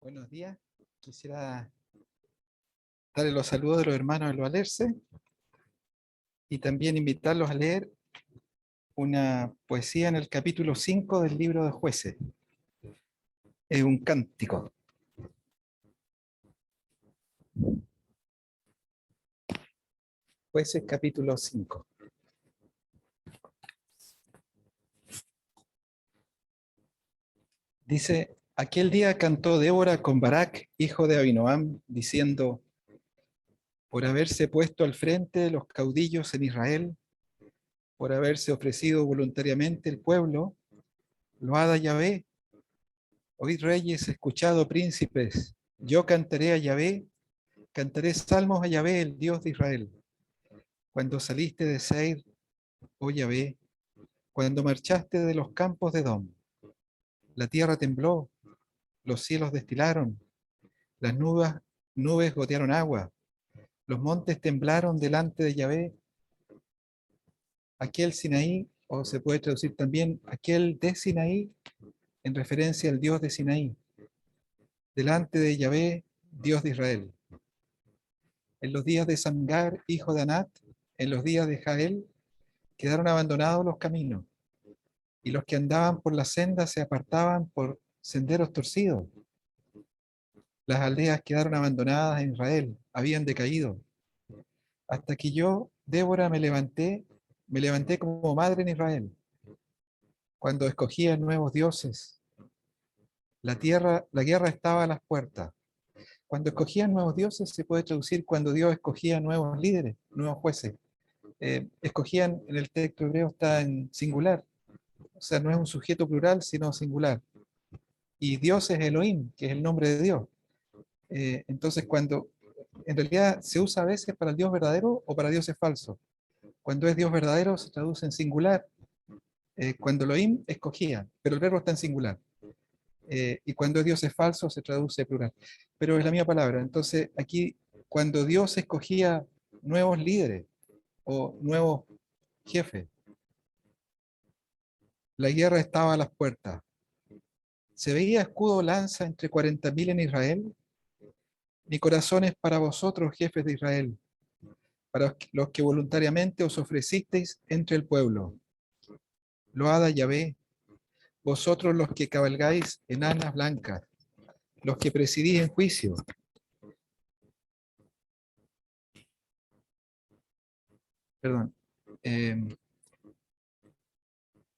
Buenos días. Quisiera darle los saludos de los hermanos del Valerse y también invitarlos a leer una poesía en el capítulo 5 del libro de Jueces. Es un cántico. Jueces capítulo 5. Dice: aquel día cantó Débora con Barak, hijo de Abinoam, diciendo: por haberse puesto al frente de los caudillos en Israel, por haberse ofrecido voluntariamente el pueblo, load a Yahvé. Oíd reyes, escuchado príncipes, yo cantaré a Yahvé, cantaré salmos a Yahvé, el Dios de Israel. Cuando saliste de Seir, oh Yahvé, cuando marchaste de los campos de Edom, la tierra tembló, los cielos destilaron, las nubes gotearon agua, los montes temblaron delante de Yahvé. Aquel Sinaí, o se puede traducir también aquel de Sinaí, en referencia al Dios de Sinaí, delante de Yahvé, Dios de Israel. En los días de Samgar, hijo de Anat, en los días de Jael, quedaron abandonados los caminos, y los que andaban por la senda se apartaban por senderos torcidos. Las aldeas quedaron abandonadas en Israel, habían decaído. Hasta que yo, Débora, me levanté como madre en Israel, cuando escogía nuevos dioses. La guerra estaba a las puertas. Cuando escogían nuevos dioses se puede traducir cuando Dios escogía nuevos líderes, nuevos jueces. Escogían, en el texto hebreo está en singular, o sea, no es un sujeto plural, sino singular. Y Dios es Elohim, que es el nombre de Dios. Entonces, cuando en realidad se usa a veces para el Dios verdadero o para dioses falsos. Cuando es Dios verdadero se traduce en singular. Cuando Elohim escogía, pero el verbo está en singular. Y cuando es Dios es falso se traduce plural. Pero es la misma palabra. Entonces, aquí, cuando Dios escogía nuevos líderes o nuevos jefes, la guerra estaba a las puertas. ¿Se veía escudo o lanza entre 40.000 en Israel? Mi corazón es para vosotros, jefes de Israel, para los que voluntariamente os ofrecisteis entre el pueblo. Load a Yahvé, vosotros los que cabalgáis en asnas blancas, los que presidís en juicio. Perdón.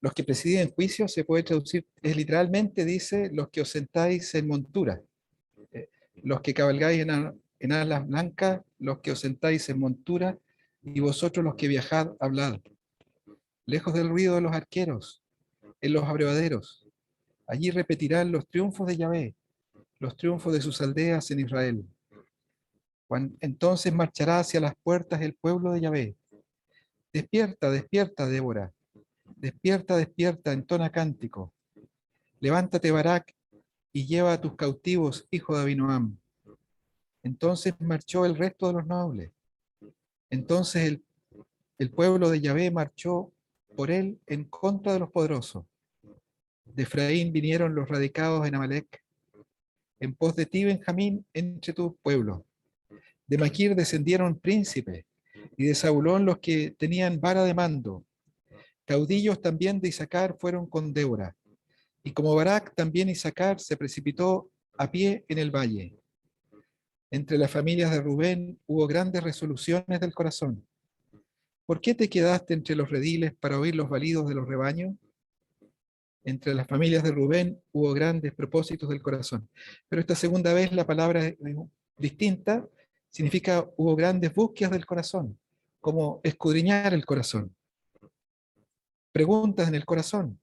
Los que presidís en juicio se puede traducir, es literalmente dice, los que os sentáis en montura. Los que cabalgáis en alas blancas, los que os sentáis en montura, y vosotros los que viajad, hablad. Lejos del ruido de los arqueros, en los abrevaderos. Allí repetirán los triunfos de Yahvé, los triunfos de sus aldeas en Israel. Entonces marchará hacia las puertas el pueblo de Yahvé. Despierta, despierta, Débora. Despierta, despierta, entona cántico. Levántate, Barak, y lleva a tus cautivos, hijo de Abinoam. Entonces marchó el resto de los nobles. Entonces el pueblo de Yahvé marchó por él en contra de los poderosos. De Efraín vinieron los radicados en Amalek. En pos de ti, Benjamín, entre tu pueblo. De Maquir descendieron príncipes, y de Zabulón los que tenían vara de mando. Caudillos también de Isaacar fueron con Débora. Y como Barak, también Isaacar se precipitó a pie en el valle. Entre las familias de Rubén hubo grandes resoluciones del corazón. ¿Por qué te quedaste entre los rediles para oír los balidos de los rebaños? Entre las familias de Rubén hubo grandes propósitos del corazón. Pero esta segunda vez la palabra es distinta, significa hubo grandes búsquedas del corazón, como escudriñar el corazón. Preguntas en el corazón.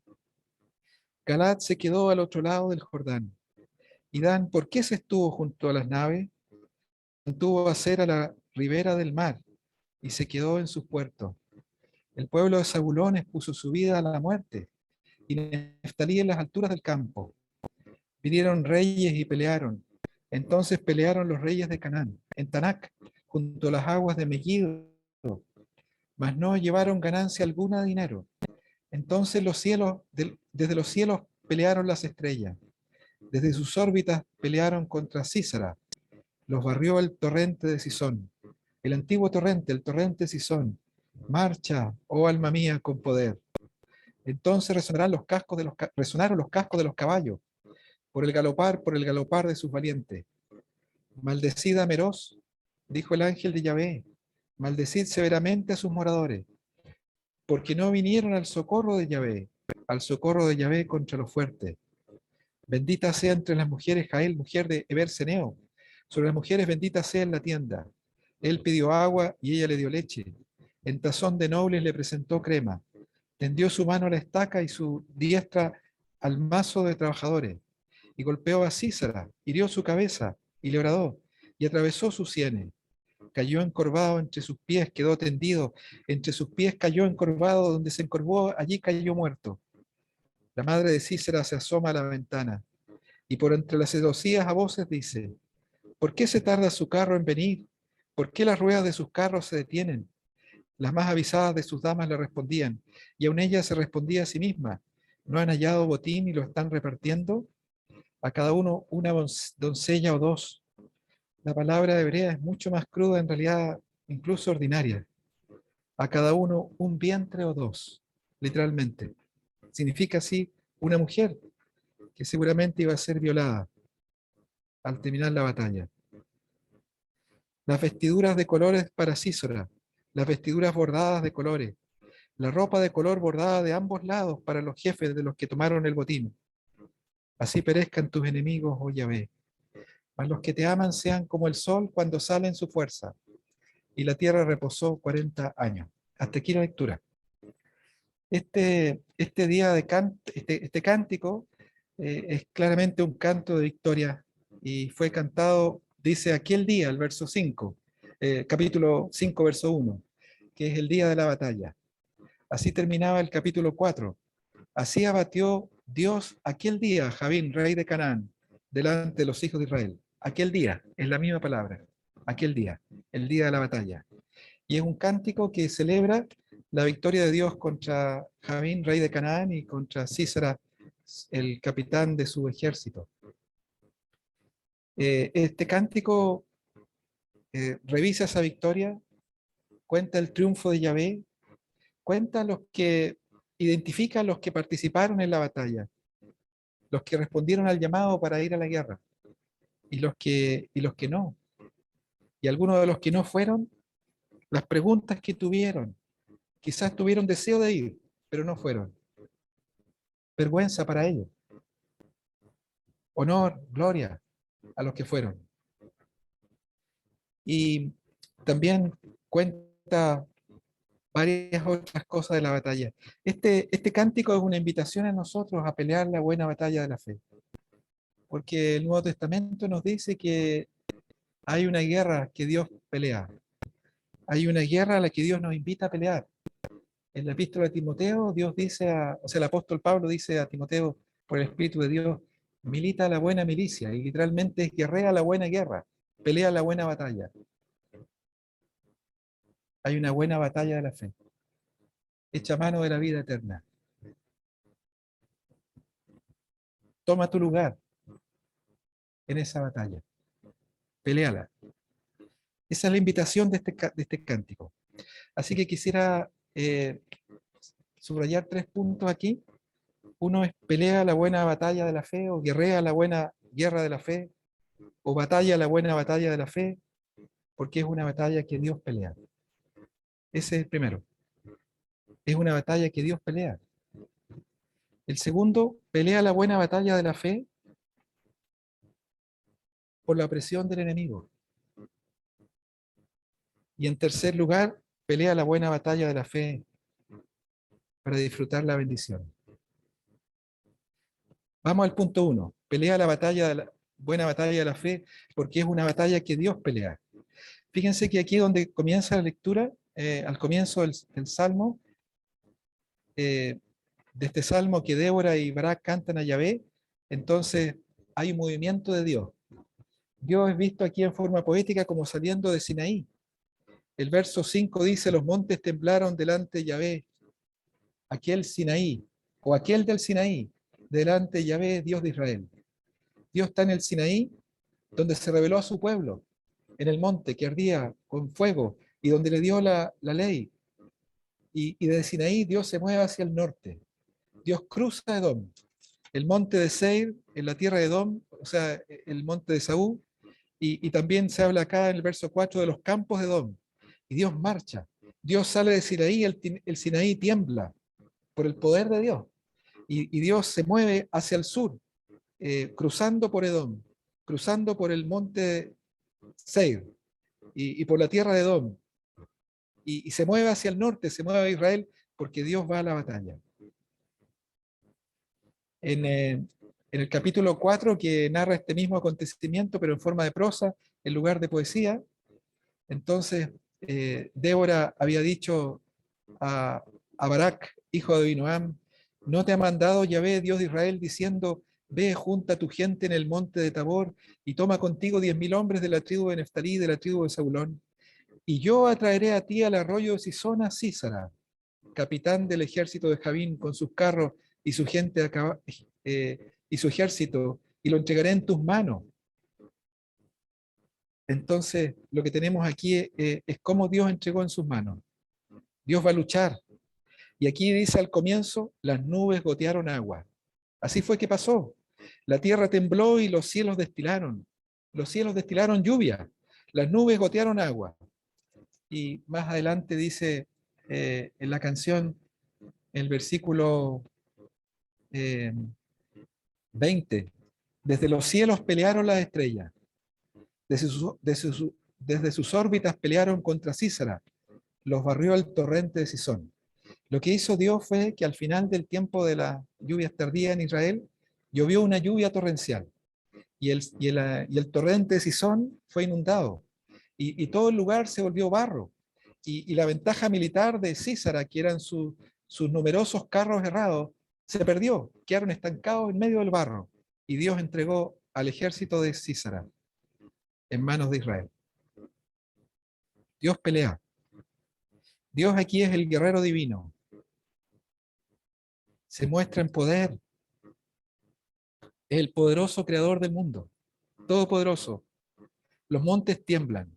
Galaad se quedó al otro lado del Jordán. Y Dan, ¿por qué se estuvo junto a las naves? Mantuvo a ser a la ribera del mar y se quedó en sus puertos. El pueblo de Zabulón expuso su vida a la muerte, y Neftalí en las alturas del campo. Vinieron reyes y pelearon. Entonces pelearon los reyes de Canaán, en Tanac, junto a las aguas de Megiddo, mas no llevaron ganancia alguna de dinero. Entonces desde los cielos pelearon las estrellas. Desde sus órbitas pelearon contra Sísara, los barrió el torrente de Sison, el antiguo torrente, el torrente Sison. Marcha, oh alma mía, con poder. Entonces resonaron los cascos de los caballos, por el galopar de sus valientes. Maldecid a Meroz, dijo el ángel de Yahvé, maldecid severamente a sus moradores, porque no vinieron al socorro de Yahvé contra los fuertes. Bendita sea entre las mujeres Jael, mujer de Eber-Seneo. Sobre las mujeres bendita sea en la tienda. Él pidió agua y ella le dio leche. En tazón de nobles le presentó crema. Tendió su mano a la estaca y su diestra al mazo de trabajadores. Y golpeó a Sísara, hirió su cabeza y le horadó, y atravesó sus sienes. Cayó encorvado entre sus pies, quedó tendido. Entre sus pies cayó encorvado, donde se encorvó, allí cayó muerto. La madre de Sísara se asoma a la ventana y por entre las celosías a voces dice: ¿por qué se tarda su carro en venir? ¿Por qué las ruedas de sus carros se detienen? Las más avisadas de sus damas le respondían, y aun ella se respondía a sí misma: ¿no han hallado botín y lo están repartiendo? A cada uno una doncella o dos. La palabra hebrea es mucho más cruda, en realidad incluso ordinaria. A cada uno un vientre o dos, literalmente. Significa así una mujer que seguramente iba a ser violada al terminar la batalla. Las vestiduras de colores para Sísora, las vestiduras bordadas de colores, la ropa de color bordada de ambos lados para los jefes de los que tomaron el botín. Así perezcan tus enemigos, oh Yahvé. Mas los que te aman sean como el sol cuando sale en su fuerza. Y la tierra reposó 40 años. Hasta aquí la lectura. Este día de este cántico es claramente un canto de victoria y fue cantado, dice aquel día, el verso 5, capítulo 5, verso 1, que es el día de la batalla. Así terminaba el capítulo 4. Así abatió Dios aquel día a Jabín, rey de Canaán, delante de los hijos de Israel. Aquel día, es la misma palabra, aquel día, el día de la batalla. Y es un cántico que celebra la victoria de Dios contra Jabín, rey de Canaán, y contra Sísara, el capitán de su ejército. Este cántico revisa esa victoria, cuenta el triunfo de Yahvé, cuenta identifica a los que participaron en la batalla, los que respondieron al llamado para ir a la guerra, y los que no. Y algunos de los que no fueron, las preguntas que tuvieron, quizás tuvieron deseo de ir, pero no fueron. Vergüenza para ellos. Honor, gloria a los que fueron. Y también cuenta varias otras cosas de la batalla. Este cántico es una invitación a nosotros a pelear la buena batalla de la fe. Porque el Nuevo Testamento nos dice que hay una guerra que Dios pelea. Hay una guerra a la que Dios nos invita a pelear. En la epístola de Timoteo, el apóstol Pablo dice a Timoteo, por el Espíritu de Dios: milita la buena milicia, y literalmente es guerrea la buena guerra, pelea la buena batalla. Hay una buena batalla de la fe, echa mano de la vida eterna. Toma tu lugar en esa batalla, peleala. Esa es la invitación de este cántico. Así que quisiera subrayar 3 puntos aquí. Uno es: pelea la buena batalla de la fe, o guerrea la buena guerra de la fe, o batalla la buena batalla de la fe, porque es una batalla que Dios pelea. Ese es el primero. Es una batalla que Dios pelea. El segundo: pelea la buena batalla de la fe por la presión del enemigo. Y en tercer lugar, pelea la buena batalla de la fe para disfrutar la bendición. Vamos al punto 1. Pelea la buena batalla de la fe porque es una batalla que Dios pelea. Fíjense que aquí donde comienza la lectura, al comienzo del Salmo, de este Salmo que Débora y Barak cantan a Yahvé, entonces hay un movimiento de Dios. Dios es visto aquí en forma poética como saliendo de Sinaí. El verso 5 dice: los montes temblaron delante de Yahvé, aquel Sinaí, o aquel del Sinaí, delante de Yahvé, Dios de Israel. Dios está en el Sinaí, donde se reveló a su pueblo, en el monte que ardía con fuego y donde le dio la ley. Y desde Sinaí Dios se mueve hacia el norte. Dios cruza Edom, el monte de Seir, en la tierra de Edom, o sea, el monte de Saúl, y también se habla acá en el verso 4 de los campos de Edom. Y Dios marcha. Dios sale de Sinaí, el Sinaí tiembla por el poder de Dios. Y Dios se mueve hacia el sur, cruzando por Edom, cruzando por el monte Seir y por la tierra de Edom. Y se mueve hacia el norte, se mueve a Israel, porque Dios va a la batalla. En el capítulo 4, que narra este mismo acontecimiento, pero en forma de prosa, en lugar de poesía, entonces Débora había dicho a, a Barak, hijo de Abinoam, ¿no te ha mandado Yahvé, Dios de Israel, diciendo, ve, junta a tu gente en el monte de Tabor y toma contigo 10.000 hombres de la tribu de Neftalí, de la tribu de Zabulón? Y yo atraeré a ti al arroyo de Sisón a Sísara, capitán del ejército de Javín, con sus carros y su gente y su ejército, y lo entregaré en tus manos. Entonces, lo que tenemos aquí es cómo Dios entregó en sus manos. Dios va a luchar. Y aquí dice al comienzo, las nubes gotearon agua. Así fue que pasó. La tierra tembló y los cielos destilaron. Los cielos destilaron lluvia. Las nubes gotearon agua. Y más adelante dice en la canción, el versículo 20, desde los cielos pelearon las estrellas, desde sus órbitas pelearon contra Sísara, los barrió el torrente de Sisón. Lo que hizo Dios fue que al final del tiempo de las lluvias tardías en Israel, llovió una lluvia torrencial y el torrente de Sisón fue inundado y todo el lugar se volvió barro. Y la ventaja militar de Sísara, que eran sus numerosos carros errados, se perdió, quedaron estancados en medio del barro. Y Dios entregó al ejército de Sísara en manos de Israel. Dios pelea. Dios aquí es el guerrero divino. Se muestra en poder. Es el poderoso creador del mundo. Todopoderoso. Los montes tiemblan.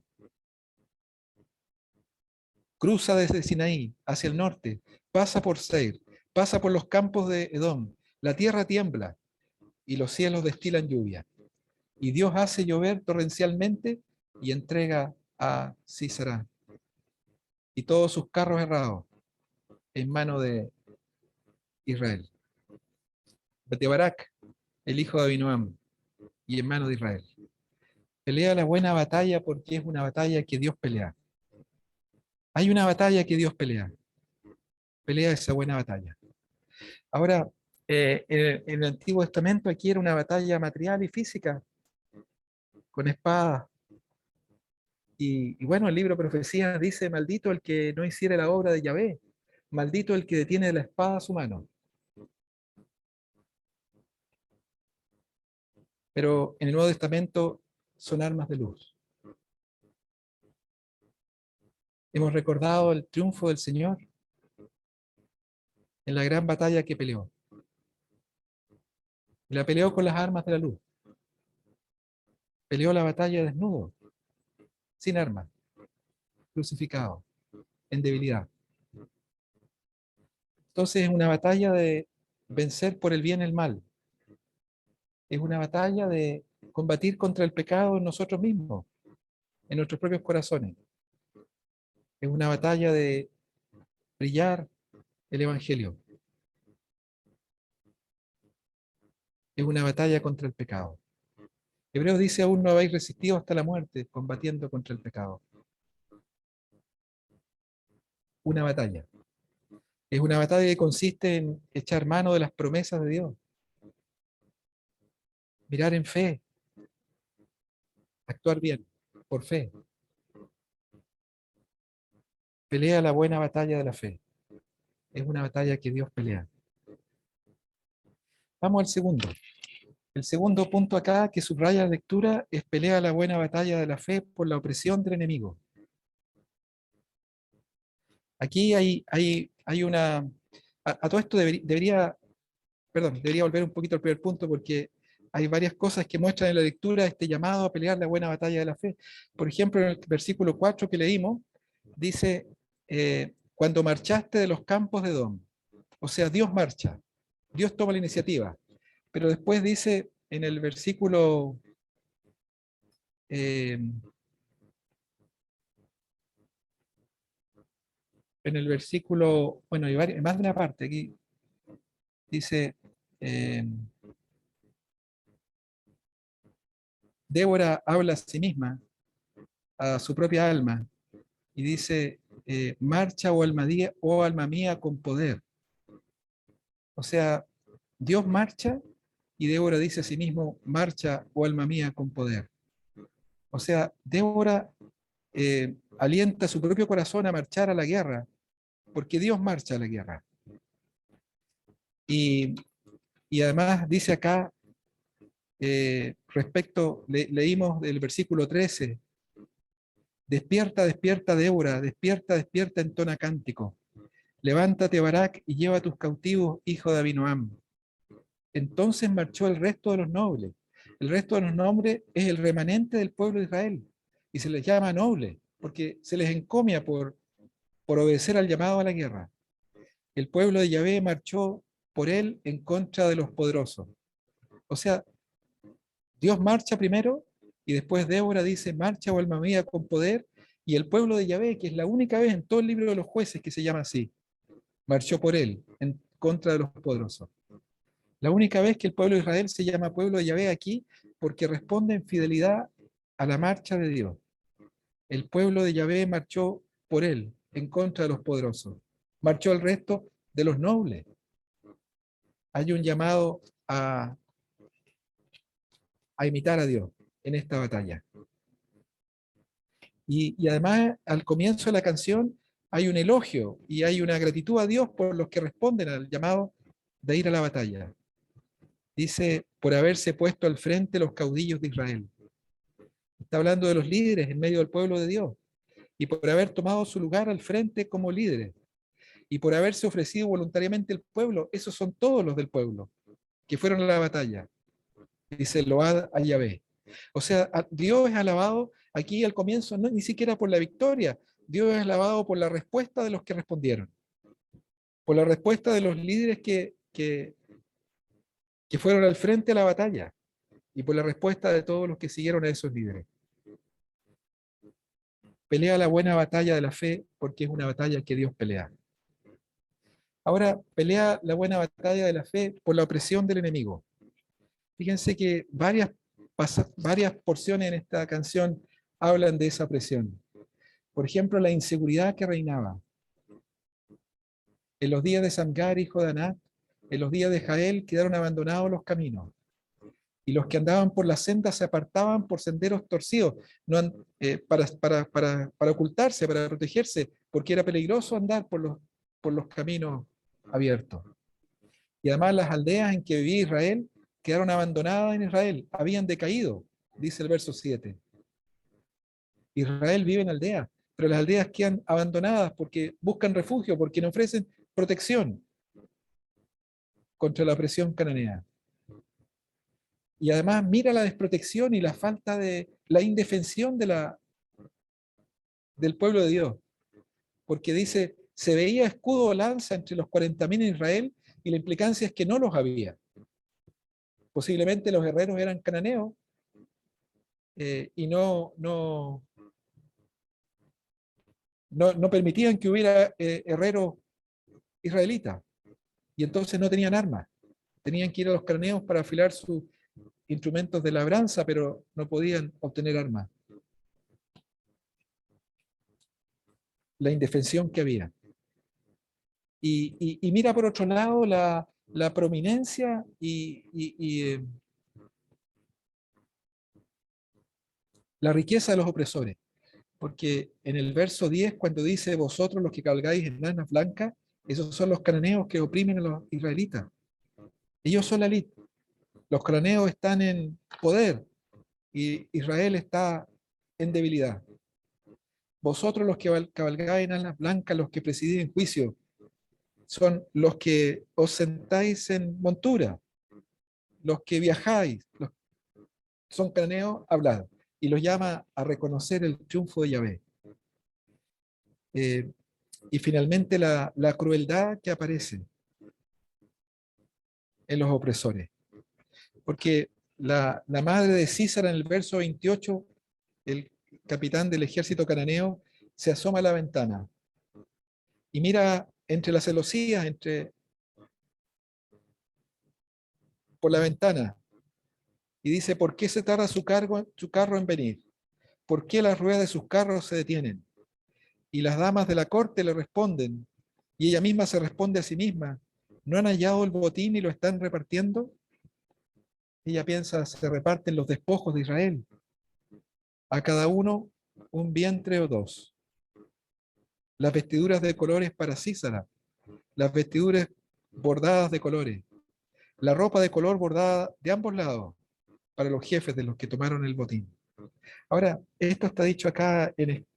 Cruza desde Sinaí hacia el norte. Pasa por Seir. Pasa por los campos de Edom. La tierra tiembla y los cielos destilan lluvia. Y Dios hace llover torrencialmente y entrega a Sísara y todos sus carros errados en mano de Israel. De Barak, el hijo de Abinoam, y en mano de Israel. Pelea la buena batalla porque es una batalla que Dios pelea. Hay una batalla que Dios pelea. Pelea esa buena batalla. Ahora, en el Antiguo Testamento aquí era una batalla material y física, con espadas. Y bueno, el libro de Profecías dice, maldito el que no hiciere la obra de Yahvé, maldito el que detiene la espada a su mano. Pero en el Nuevo Testamento son armas de luz. Hemos recordado el triunfo del Señor en la gran batalla que peleó. Y la peleó con las armas de la luz. Peleó la batalla desnudo, sin armas, crucificado, en debilidad. Entonces es una batalla de vencer por el bien el mal. Es una batalla de combatir contra el pecado en nosotros mismos, en nuestros propios corazones. Es una batalla de brillar el Evangelio. Es una batalla contra el pecado. Hebreos dice, aún no habéis resistido hasta la muerte, combatiendo contra el pecado. Una batalla. Es una batalla que consiste en echar mano de las promesas de Dios. Mirar en fe. Actuar bien, por fe. Pelea la buena batalla de la fe. Es una batalla que Dios pelea. Vamos al segundo. El segundo punto acá que subraya la lectura es pelea la buena batalla de la fe por la opresión del enemigo. Aquí hay una... A todo esto debería volver un poquito al primer punto porque hay varias cosas que muestran en la lectura este llamado a pelear la buena batalla de la fe. Por ejemplo, en el versículo 4 que leímos, dice, cuando marchaste de los campos de Edom. O sea, Dios marcha, Dios toma la iniciativa. Pero después dice en el versículo eh, bueno, hay más de una parte aquí, dice, eh, Débora habla a sí misma, a su propia alma, y dice, marcha oh alma mía con poder. O sea, Dios marcha y Débora dice a sí mismo, marcha oh alma mía con poder. O sea, Débora alienta a su propio corazón a marchar a la guerra, porque Dios marcha a la guerra. Y, y además dice acá, leímos del versículo 13, despierta, despierta Débora, despierta, despierta, entona cántico. Levántate, Barak, y lleva a tus cautivos, hijo de Abinoam. Entonces marchó el resto de los nobles. El resto de los nobles es el remanente del pueblo de Israel. Y se les llama nobles, porque se les encomia por obedecer al llamado a la guerra. El pueblo de Yahvé marchó por él en contra de los poderosos. O sea, Dios marcha primero y después Débora dice, marcha, oh alma mía, con poder. Y el pueblo de Yahvé, que es la única vez en todo el libro de los jueces que se llama así, marchó por él en contra de los poderosos. La única vez que el pueblo de Israel se llama pueblo de Yahvé aquí, porque responde en fidelidad a la marcha de Dios. El pueblo de Yahvé marchó por él en contra de los poderosos. Marchó el resto de los nobles. Hay un llamado a imitar a Dios en esta batalla. Y además, al comienzo de la canción, hay un elogio y hay una gratitud a Dios por los que responden al llamado de ir a la batalla. Dice, por haberse puesto al frente los caudillos de Israel. Está hablando de los líderes en medio del pueblo de Dios. Y por haber tomado su lugar al frente como líderes. Y por haberse ofrecido voluntariamente el pueblo. Esos son todos los del pueblo que fueron a la batalla. Dice, load a Yahvé. O sea, Dios es alabado aquí al comienzo, no, ni siquiera por la victoria. Dios es alabado por la respuesta de los que respondieron. Por la respuesta de los líderes que fueron al frente a la batalla. Y por la respuesta de todos los que siguieron a esos líderes. Pelea la buena batalla de la fe porque es una batalla que Dios pelea. Ahora, pelea la buena batalla de la fe por la opresión del enemigo. Fíjense que varias porciones en esta canción hablan de esa opresión. Por ejemplo, la inseguridad que reinaba. En los días de Samgar, hijo de Anat, en los días de Jael quedaron abandonados los caminos. Y los que andaban por las sendas se apartaban por senderos torcidos, para ocultarse, para protegerse, porque era peligroso andar por los caminos abiertos. Y además las aldeas en que vivía Israel quedaron abandonadas en Israel, habían decaído, dice el verso 7. Israel vive en aldeas, pero las aldeas quedan abandonadas porque buscan refugio, porque no ofrecen protección contra la opresión cananea. Y además mira la desprotección y la falta de la indefensión del pueblo de Dios. Porque dice, se veía escudo o lanza entre los 40.000 en Israel y la implicancia es que no los había. Posiblemente los guerreros eran cananeos y no permitían que hubiera herreros israelitas. Y entonces no tenían armas. Tenían que ir a los cananeos para afilar sus instrumentos de labranza, pero no podían obtener armas. La indefensión que había. Y mira por otro lado la prominencia y la riqueza de los opresores. Porque en el verso 10, cuando dice vosotros los que cabalgáis en asnas blancas, esos son los cananeos que oprimen a los israelitas. Ellos son la élite. Los cananeos están en poder y Israel está en debilidad. Vosotros los que cabalgáis en asnas blancas, los que presidís en juicio, son los que os sentáis en montura. los que viajáis, los que son cananeos, hablad. Y los llama a reconocer el triunfo de Yahvé. Y finalmente la crueldad que aparece en los opresores. Porque la madre de Císara en el verso 28, el capitán del ejército cananeo, se asoma a la ventana y mira entre las celosías, por la ventana, y dice: ¿por qué se tarda su carro en venir? ¿Por qué las ruedas de sus carros se detienen? Y las damas de la corte le responden, y ella misma se responde a sí misma: ¿no han hallado el botín y lo están repartiendo? Ella piensa: se reparten los despojos de Israel, a cada uno un vientre o dos. Las vestiduras de colores para Císara, las vestiduras bordadas de colores, la ropa de color bordada de ambos lados para los jefes de los que tomaron el botín. Ahora, esto está dicho acá en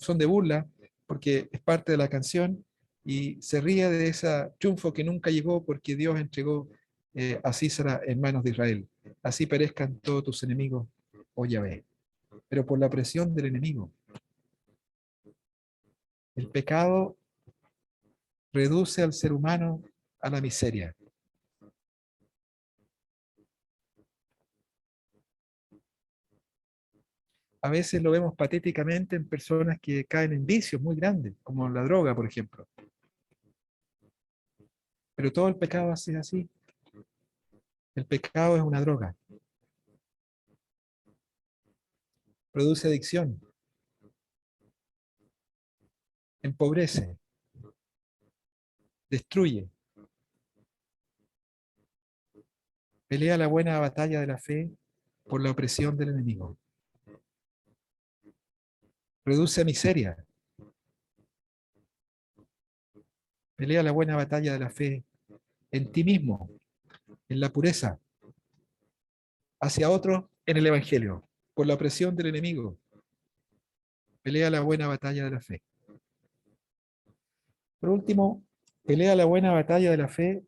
son de burla, porque es parte de la canción y se ríe de ese triunfo que nunca llegó porque Dios entregó a Císara en manos de Israel. Así perezcan todos tus enemigos, oh Yahvé. Pero por la presión del enemigo. El pecado reduce al ser humano a la miseria. A veces lo vemos patéticamente en personas que caen en vicios muy grandes, como la droga, por ejemplo. Pero todo el pecado es así. El pecado es una droga. Produce adicción, empobrece, destruye. Pelea la buena batalla de la fe por la opresión del enemigo. Reduce a miseria. Pelea la buena batalla de la fe en ti mismo, en la pureza, hacia otros en el Evangelio, por la opresión del enemigo. Pelea la buena batalla de la fe. Por último, pelea la buena batalla de la fe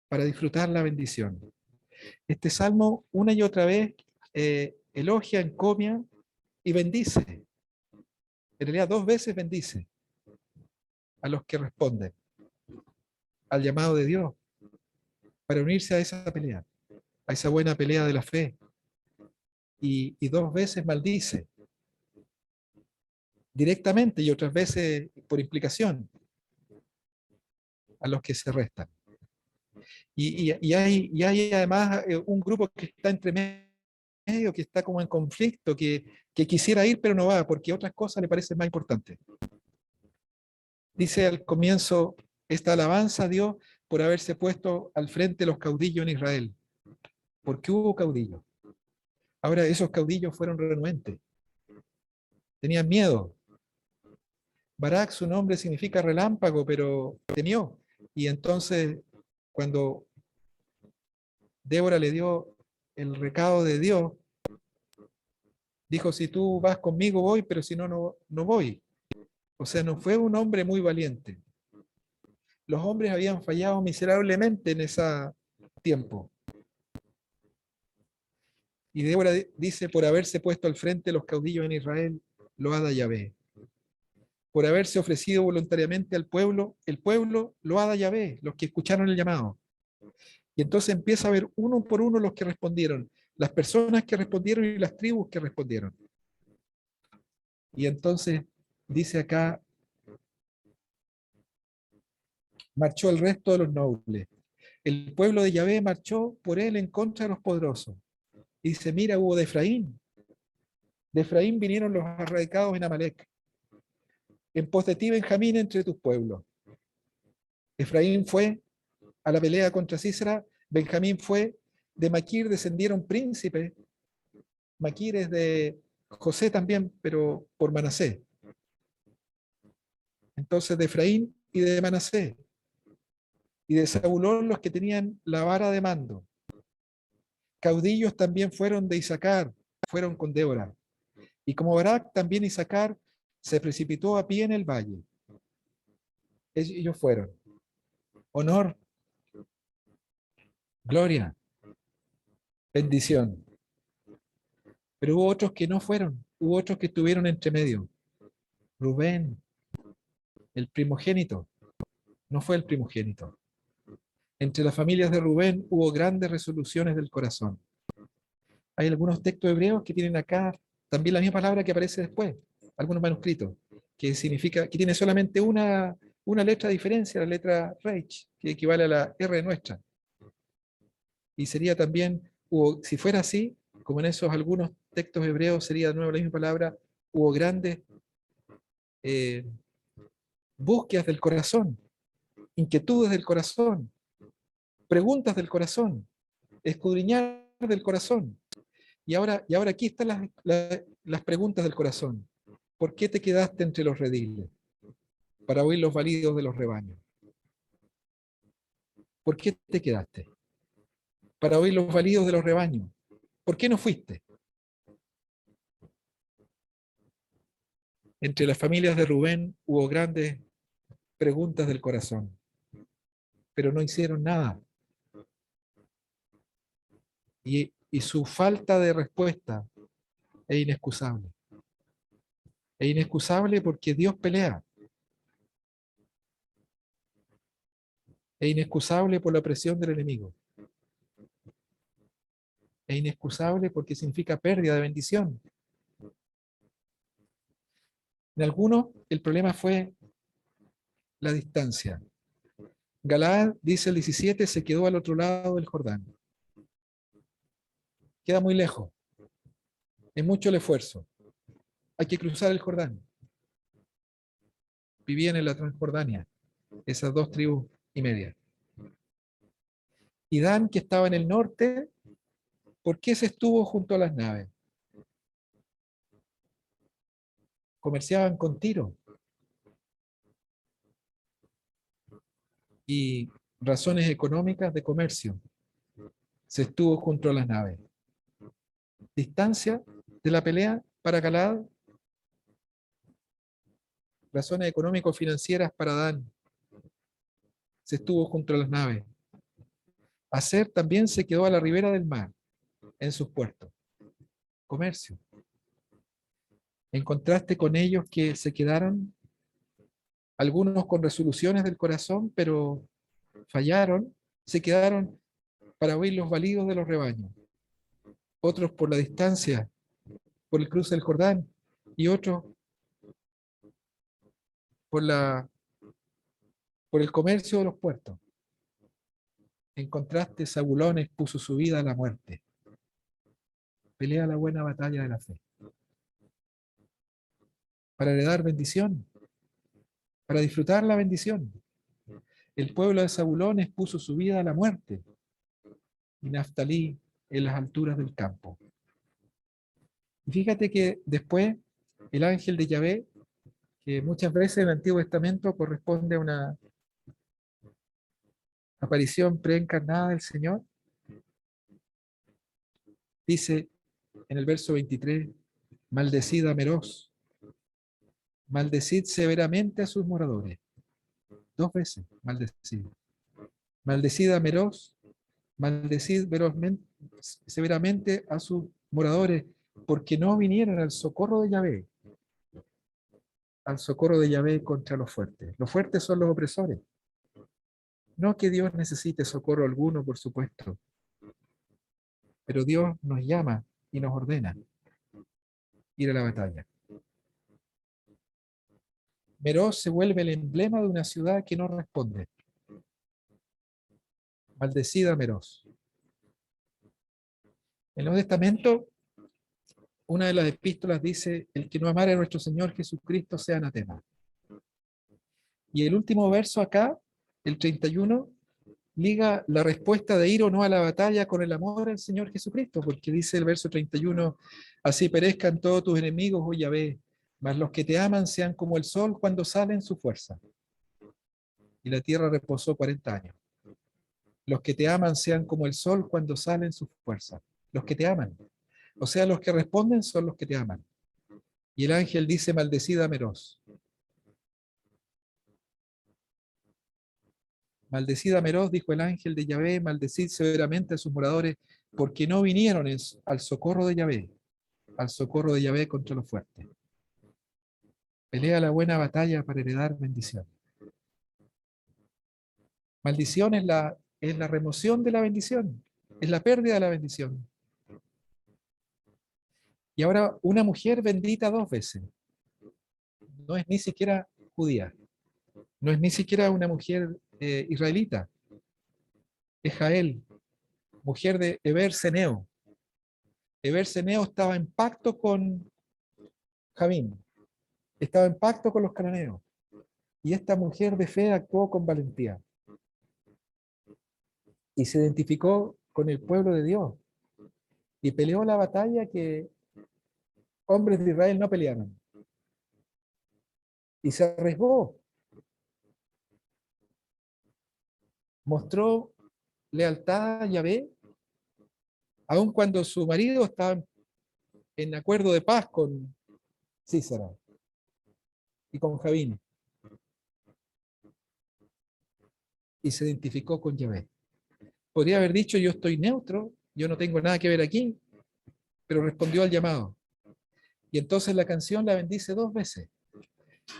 para disfrutar la bendición. Este salmo una y otra vez elogia, encomia y bendice. En realidad 2 veces bendice a los que responden al llamado de Dios para unirse a esa pelea, a esa buena pelea de la fe. Y 2 veces maldice directamente y otras veces por implicación a los que se restan. Y hay además un grupo que está entre medio, que está como en conflicto, que quisiera ir pero no va porque otras cosas le parecen más importantes. Dice al comienzo: esta alabanza a Dios por haberse puesto al frente de los caudillos en Israel. Porque hubo caudillos. Ahora esos caudillos fueron renuentes. Tenían miedo. Barak, su nombre significa relámpago, pero temió. Y entonces, cuando Débora le dio el recado de Dios, dijo: si tú vas conmigo voy, pero si no, no voy. O sea, no fue un hombre muy valiente. Los hombres habían fallado miserablemente en ese tiempo. Y Débora dice: por haberse puesto al frente los caudillos en Israel, loada Yahvé. Por haberse ofrecido voluntariamente al pueblo, el pueblo loada Yahvé, los que escucharon el llamado. Y entonces empieza a ver uno por uno los que respondieron, las personas que respondieron y las tribus que respondieron. Y entonces dice acá: marchó el resto de los nobles. El pueblo de Yahvé marchó por él en contra de los poderosos. Y dice: mira, hubo de Efraín. De Efraín vinieron los arraigados en Amalek. En pos de ti, Benjamín, entre tus pueblos. Efraín fue a la pelea contra Císara. Benjamín fue. De Maquir descendieron príncipes. Maquir es de José también, pero por Manasés. Entonces de Efraín y de Manasés. Y de Zabulón los que tenían la vara de mando. Caudillos también fueron de Isaacar, fueron con Débora. Y como Barak, también Isaacar se precipitó a pie en el valle. Ellos fueron. Honor, gloria, bendición. Pero hubo otros que no fueron, hubo otros que estuvieron entre medio. Rubén, el primogénito, no fue el primogénito. Entre las familias de Rubén hubo grandes resoluciones del corazón. Hay algunos textos hebreos que tienen acá también la misma palabra que aparece después, algunos manuscritos, que significa, que tiene solamente una letra de diferencia, la letra Reich, que equivale a la R nuestra. Y sería también, si fuera así, como en esos algunos textos hebreos sería de nuevo la misma palabra, hubo grandes eh, búsquedas del corazón, inquietudes del corazón, preguntas del corazón, escudriñar del corazón. Y ahora aquí están las preguntas del corazón. ¿Por qué te quedaste entre los rediles? Para oír los balidos de los rebaños. ¿Por qué te quedaste? Para oír los balidos de los rebaños. ¿Por qué no fuiste? Entre las familias de Rubén hubo grandes preguntas del corazón, pero no hicieron nada. Y su falta de respuesta es inexcusable. Es inexcusable porque Dios pelea. Es inexcusable por la presión del enemigo. Es inexcusable porque significa pérdida de bendición. En algunos, el problema fue la distancia. Galaad, dice el 17, se quedó al otro lado del Jordán. Queda muy lejos. Es mucho el esfuerzo. Hay que cruzar el Jordán. Vivían en la Transjordania, esas 2 tribus y media. Y Dan, que estaba en el norte, ¿por qué se estuvo junto a las naves? Comerciaban con Tiro. Y razones económicas de comercio. Se estuvo junto a las naves. Distancia de la pelea para Galaad. Razones económico-financieras para Dan. Se estuvo junto a las naves. Aser también se quedó a la ribera del mar, en sus puertos. Comercio. En contraste con ellos que se quedaron, algunos con resoluciones del corazón, pero fallaron, se quedaron para oír los balidos de los rebaños. Otros por la distancia, por el cruce del Jordán, y otros por por el comercio de los puertos. En contraste, Zabulón expuso su vida a la muerte. Pelea la buena batalla de la fe. Para heredar bendición. Para disfrutar la bendición. El pueblo de Zabulón expuso su vida a la muerte. Y Naftalí en las alturas del campo. Y fíjate que después el ángel de Yahvé, que muchas veces en el Antiguo Testamento corresponde a una aparición preencarnada del Señor, dice en el verso 23, maldecid a Meroz, maldecid severamente a sus moradores. 2 veces, maldecid. Maldecid a Meroz, maldecid severamente a sus moradores, porque no vinieron al socorro de Yahvé, al socorro de Yahvé contra los fuertes. Los fuertes son los opresores. No que Dios necesite socorro alguno, por supuesto, pero Dios nos llama y nos ordena ir a la batalla. Meroz se vuelve el emblema de una ciudad que no responde. Maldecida Meroz. En el Nuevo Testamento, una de las epístolas dice, el que no amare a nuestro Señor Jesucristo sea anatema. Y el último verso acá, el 31, liga la respuesta de ir o no a la batalla con el amor al Señor Jesucristo, porque dice el verso 31, así perezcan todos tus enemigos, oh Yahvé, mas los que te aman sean como el sol cuando sale en su fuerza. Y la tierra reposó 40 años. Los que te aman sean como el sol cuando sale en su fuerza. Los que te aman. O sea, los que responden son los que te aman. Y el ángel dice, maldecida Meroz. Maldecida Meroz, dijo el ángel de Yahvé, maldecid severamente a sus moradores, porque no vinieron al socorro de Yahvé, al socorro de Yahvé contra los fuertes. Pelea la buena batalla para heredar bendición. Maldición es la remoción de la bendición, es la pérdida de la bendición. Y ahora una mujer bendita dos veces. No es ni siquiera judía, no es ni siquiera una mujer israelita, es Jael, mujer de Eber Seneo. Eber Seneo estaba en pacto con Javín, estaba en pacto con los cananeos. Y esta mujer de fe actuó con valentía y se identificó con el pueblo de Dios y peleó la batalla que hombres de Israel no pelearon. Y se arriesgó, mostró lealtad a Yahvé, aun cuando su marido estaba en acuerdo de paz con Císara y con Javín. Y se identificó con Yahvé. Podría haber dicho, yo estoy neutro, yo no tengo nada que ver aquí, pero respondió al llamado. Y entonces la canción la bendice dos veces.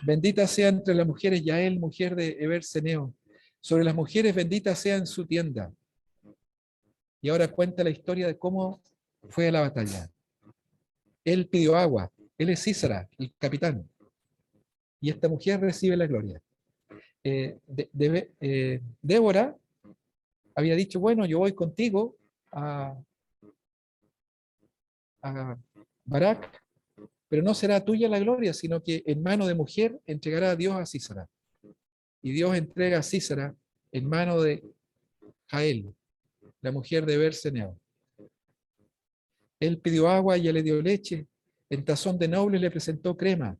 Bendita sea entre las mujeres Yael, mujer de Eber Seneo. Sobre las mujeres bendita sea en su tienda. Y ahora cuenta la historia de cómo fue a la batalla. Él pidió agua. Él es Císara, el capitán. Y esta mujer recibe la gloria. Débora había dicho, bueno, yo voy contigo a Barak, pero no será tuya la gloria, sino que en mano de mujer entregará a Dios a Císara. Y Dios entrega a Císara en mano de Jael, la mujer de Berseneo. Él pidió agua y ella le dio leche. En tazón de noble le presentó crema.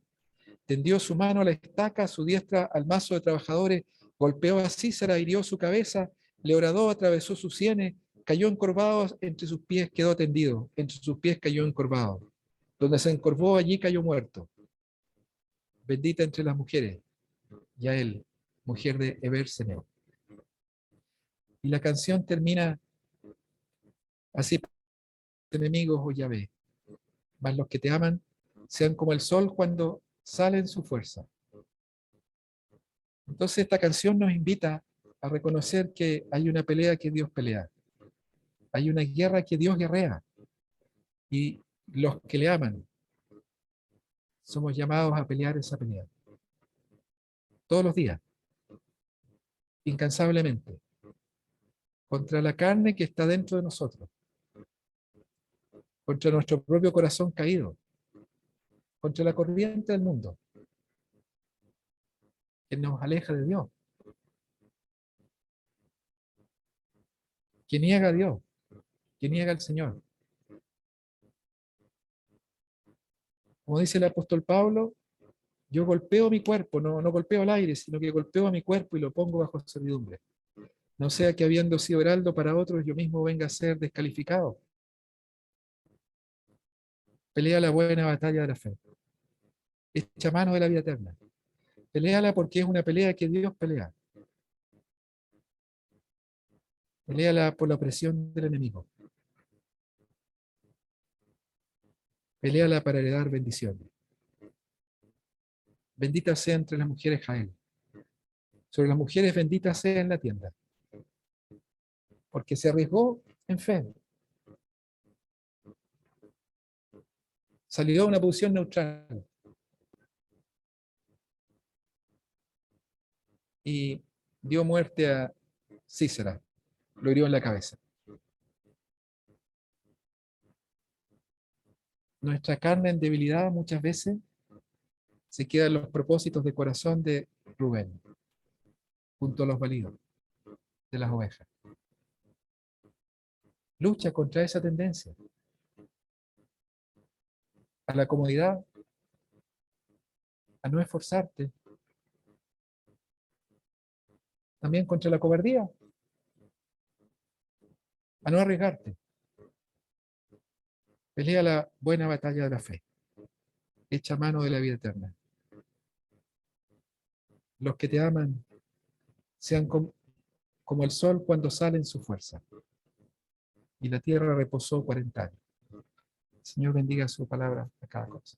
Tendió su mano a la estaca, su diestra al mazo de trabajadores, golpeó a Císara, hirió su cabeza, le horadó, atravesó sus sienes, cayó encorvado, entre sus pies quedó tendido, entre sus pies cayó encorvado. Donde se encorvó, allí cayó muerto. Bendita entre las mujeres, Yael, mujer de Eber Seneo. Y la canción termina así: enemigos, oh Yahvé, mas los que te aman sean como el sol cuando sale en su fuerza. Entonces esta canción nos invita a reconocer que hay una pelea que Dios pelea, hay una guerra que Dios guerrea, y los que le aman somos llamados a pelear esa pelea todos los días, incansablemente, contra la carne que está dentro de nosotros, contra nuestro propio corazón caído, contra la corriente del mundo que nos aleja de Dios, que niega a Dios, que niega al Señor. Como dice el apóstol Pablo, yo golpeo mi cuerpo, no golpeo al aire, sino que golpeo a mi cuerpo y lo pongo bajo servidumbre. No sea que habiendo sido heraldo para otros, yo mismo venga a ser descalificado. Pelea la buena batalla de la fe. Echa mano de la vida eterna. Peléala porque es una pelea que Dios pelea. Peléala por la opresión del enemigo. Peléala para heredar bendiciones. Bendita sea entre las mujeres Jael. Sobre las mujeres bendita sea en la tienda. Porque se arriesgó en fe. Salió a una posición neutral. Y dio muerte a Císara. Lo hirió en la cabeza. Nuestra carne en debilidad muchas veces se queda en los propósitos de corazón de Rubén, junto a los balidos de las ovejas. Lucha contra esa tendencia a la comodidad, a no esforzarte, también contra la cobardía, a no arriesgarte. Pelea la buena batalla de la fe. Echa mano de la vida eterna. Los que te aman sean como el sol cuando sale en su fuerza. y la tierra reposó 40 años. El Señor bendiga su palabra a cada cosa.